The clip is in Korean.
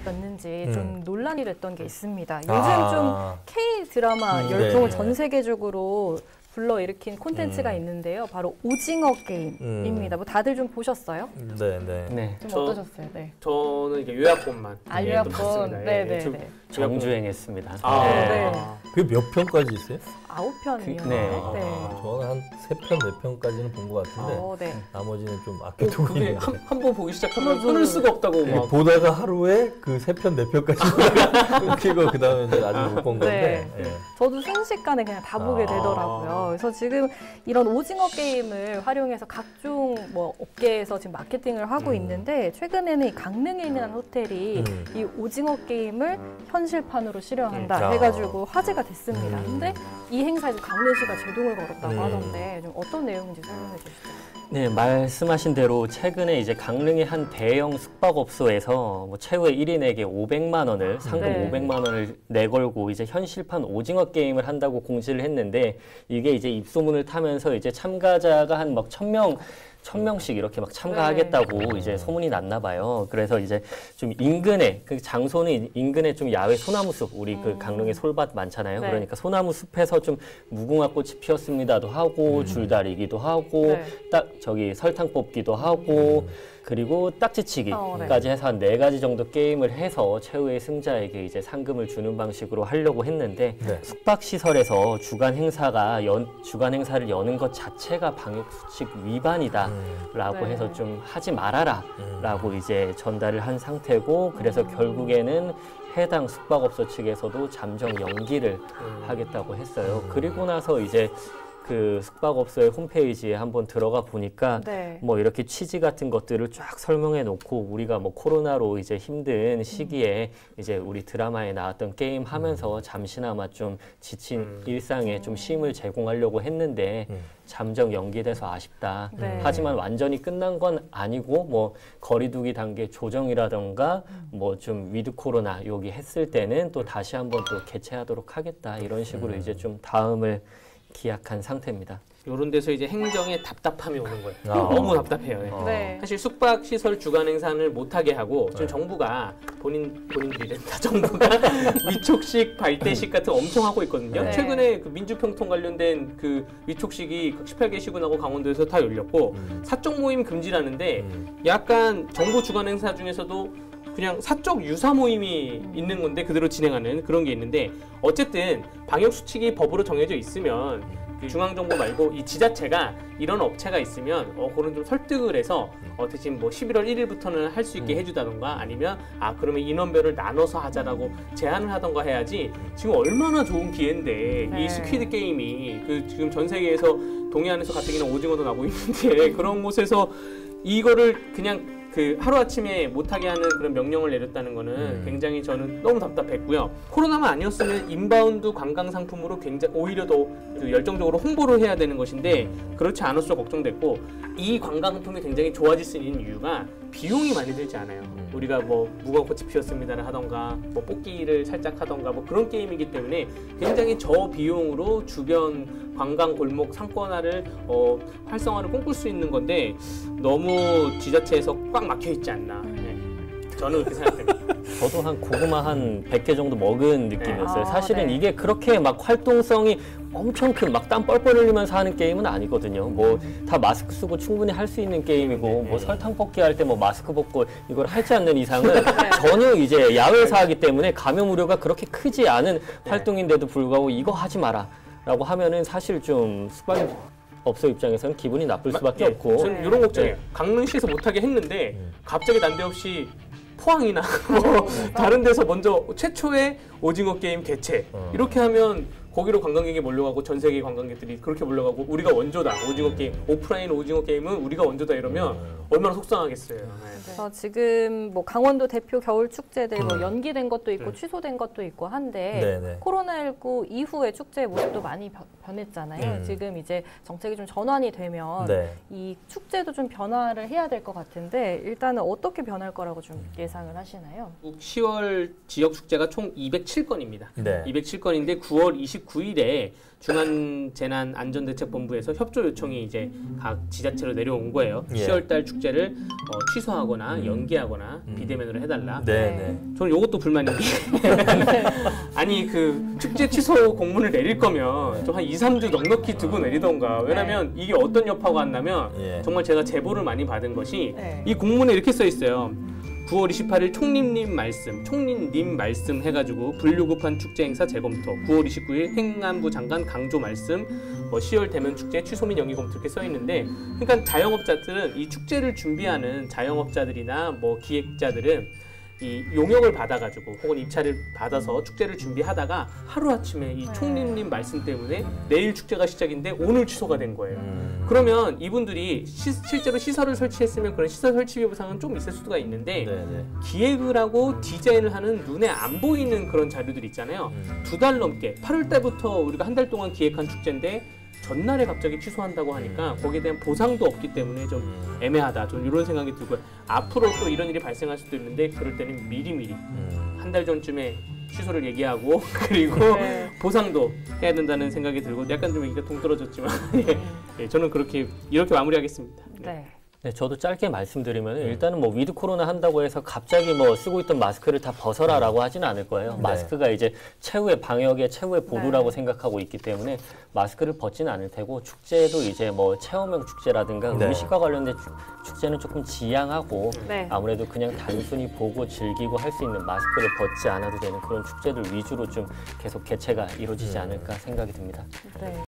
였는지 좀 논란이 됐던 게 있습니다. 요즘 좀 K 드라마 열풍을 전 세계적으로 불러일으킨 콘텐츠가 있는데요. 바로 오징어 게임입니다. 뭐 다들 좀 보셨어요? 네. 좀 어떠셨어요? 네. 저는 이게 요약본만 요약본. 네. 정주행했습니다. 네. 그게 몇 편까지 있어요? 9편이요. 네. 저는 한 3편, 4편까지는 본 것 같은데 나머지는 좀 아껴두고 그게 한번 보기 시작하면 끊을 수가 없다고 막. 보다가 하루에 그 3편, 4편까지 끊기고 그 다음에 이제 아직 못 본 건데 저도 순식간에 그냥 다 보게 되더라고요. 그래서 지금 이런 오징어 게임을 활용해서 각종 뭐 업계에서 지금 마케팅을 하고 있는데 최근에는 이 강릉에 있는 한 호텔이 이 오징어 게임을 현실판으로 실현한다 해가지고 화제가 됐습니다. 근데 이 행사에서 강릉시가 제동을 걸었다고 하던데 좀 어떤 내용인지 설명해 주시죠. 네, 말씀하신 대로 최근에 이제 강릉의 한 대형 숙박업소에서 뭐 최후의 1인에게 500만 원을 상금 500만 원을 내걸고 이제 현실판 오징어 게임을 한다고 공지를 했는데 이게 이제 입소문을 타면서 이제 참가자가 한 막 1000명씩 이렇게 막 참가하겠다고 이제 소문이 났나 봐요. 그래서 이제 좀 인근에, 그 장소는 인근에 좀 야외 소나무 숲, 우리 그 강릉에 솔밭 많잖아요. 그러니까 소나무 숲에서 좀 무궁화 꽃이 피었습니다도 하고, 줄다리기도 하고, 딱 저기 설탕 뽑기도 하고, 그리고 딱지치기까지 해서 한 4가지 정도 게임을 해서 최후의 승자에게 이제 상금을 주는 방식으로 하려고 했는데 숙박시설에서 주간 행사를 여는 것 자체가 방역수칙 위반이다라고 해서 좀 하지 말아라라고 이제 전달을 한 상태고 그래서 결국에는 해당 숙박업소 측에서도 잠정 연기를 하겠다고 했어요. 그리고 나서 이제 그 숙박업소의 홈페이지에 한번 들어가 보니까 뭐 이렇게 취지 같은 것들을 쫙 설명해 놓고 우리가 뭐 코로나로 이제 힘든 시기에 이제 우리 드라마에 나왔던 게임 하면서 잠시나마 좀 지친 일상에 좀 쉼을 제공하려고 했는데 잠정 연기돼서 아쉽다. 하지만 완전히 끝난 건 아니고 뭐 거리두기 단계 조정이라던가 뭐 좀 위드 코로나 여기 했을 때는 또 다시 한번 또 개최하도록 하겠다. 이런 식으로 이제 좀 다음을 기약한 상태입니다. 이런 데서 이제 행정에 답답함이 오는 거예요. 너무 답답해요. 사실 숙박시설 주간 행사를 못하게 하고 지금 정부가 본인들이랬다. 정부가 위촉식, 발대식 같은 거 엄청 하고 있거든요. 최근에 그 민주평통 관련된 그 위촉식이 18개 시군하고 강원도에서 다 열렸고 사적 모임 금지라는데 약간 정부 주간 행사 중에서도 그냥 사적 유사 모임이 있는 건데 그대로 진행하는 그런 게 있는데 어쨌든 방역 수칙이 법으로 정해져 있으면 그 중앙정부 말고 이 지자체가 이런 업체가 있으면 그런 좀 설득을 해서 대신 뭐 11월 1일부터는 할 수 있게 해주다던가 아니면 그러면 인원별을 나눠서 하자라고 제안을 하던가 해야지 지금 얼마나 좋은 기회인데 이 스퀴드 게임이 그 지금 전 세계에서 동해안에서 가뜩이나 오징어도 나고 있는데 그런 곳에서 이거를 그냥 그 하루아침에 못하게 하는 그런 명령을 내렸다는 거는 굉장히 저는 너무 답답했고요. 코로나만 아니었으면 인바운드 관광 상품으로 굉장히 오히려 더 그 열정적으로 홍보를 해야 되는 것인데 그렇지 않았어 걱정됐고 이 관광 상품이 굉장히 좋아질 수 있는 이유가 비용이 많이 들지 않아요. 우리가 뭐 무궁화꽃이 피었습니다를 하던가 뭐 뽑기를 살짝 하던가 뭐 그런 게임이기 때문에 굉장히 저비용으로 주변 관광 골목 상권화를 활성화를 꿈꿀 수 있는 건데 너무 지자체에서 꽉 막혀 있지 않나. 저는 그렇게 생각합니다. 저도 한 고구마 한 100개 정도 먹은 느낌이었어요. 사실은 이게 그렇게 막 활동성이 엄청 큰 막 땀 뻘뻘 흘리면서 하는 게임은 아니거든요. 뭐 다 마스크 쓰고 충분히 할 수 있는 게임이고 뭐 설탕 뽑기 할 때 뭐 마스크 벗고 이걸 하지 않는 이상은 전혀 이제 야외에서 하기 때문에 감염 우려가 그렇게 크지 않은 활동인데도 불구하고 이거 하지 마라 라고 하면은 사실 좀 숙박업소 입장에서는 기분이 나쁠 수밖에 없고 저는 이런 걱정이에요. 강릉시에서 못하게 했는데 갑자기 난데없이 포항이나 다른 데서 먼저 최초의 오징어 게임 개최 이렇게 하면 거기로 관광객이 몰려가고 전 세계 관광객들이 그렇게 몰려가고 우리가 원조다 오징어 게임 오프라인 오징어 게임은 우리가 원조다 이러면 얼마나 속상하겠어요. 그래서 지금 뭐 강원도 대표 겨울 축제들 뭐 연기된 것도 있고 취소된 것도 있고 한데 코로나19 이후에 축제의 모습도 많이 변했잖아요. 지금 이제 정책이 좀 전환이 되면 이 축제도 좀 변화를 해야 될 것 같은데 일단은 어떻게 변할 거라고 좀 예상을 하시나요? 10월 지역 축제가 총 207건입니다. 207건인데 9월 29일에 중앙재난안전대책본부에서 협조 요청이 이제 각 지자체로 내려온 거예요. 10월 달 축제 축제를 취소하거나 연기하거나 비대면으로 해달라. 네. 저는 이것도 불만인 게 아니 그 축제 취소 공문을 내릴 거면 좀 한 2, 3주 넉넉히 두고 내리던가. 왜냐면 이게 어떤 여파가 안 나면 정말 제가 제보를 많이 받은 것이 이 공문에 이렇게 써 있어요. 9월 28일 총리님 말씀 해가지고 불유급한 축제 행사 재검토. 9월 29일 행안부 장관 강조 말씀. 10월 대면 축제 취소 및 연기 검토 이렇게 써 있는데, 그러니까 자영업자들은 이 축제를 준비하는 자영업자들이나 뭐 기획자들은 이 용역을 받아가지고 혹은 입찰을 받아서 축제를 준비하다가 하루아침에 이 총리님 말씀 때문에 내일 축제가 시작인데 오늘 취소가 된 거예요. 그러면 이분들이 실제로 시설을 설치했으면 그런 시설 설치비 보상은 좀 있을 수가 있는데 기획을 하고 디자인을 하는 눈에 안 보이는 그런 자료들 있잖아요. 2달 넘게 8월 달부터 우리가 한 달 동안 기획한 축제인데 전날에 갑자기 취소한다고 하니까 거기에 대한 보상도 없기 때문에 좀 애매하다. 좀 이런 생각이 들고요. 앞으로 또 이런 일이 발생할 수도 있는데 그럴 때는 미리미리 한 달 전쯤에 취소를 얘기하고 그리고 보상도 해야 된다는 생각이 들고 약간 좀 얘기가 동떨어졌지만 저는 이렇게 마무리하겠습니다. 네, 저도 짧게 말씀드리면 일단은 뭐 위드 코로나 한다고 해서 갑자기 뭐 쓰고 있던 마스크를 다 벗어라라고 하지는 않을 거예요. 마스크가 이제 최후의 방역의 최후의 보루라고 생각하고 있기 때문에 마스크를 벗지는 않을 테고, 축제도 이제 뭐 체험형 축제라든가 음식과 관련된 축제는 조금 지양하고 아무래도 그냥 단순히 보고 즐기고 할 수 있는 마스크를 벗지 않아도 되는 그런 축제들 위주로 좀 계속 개최가 이루어지지 않을까 생각이 듭니다.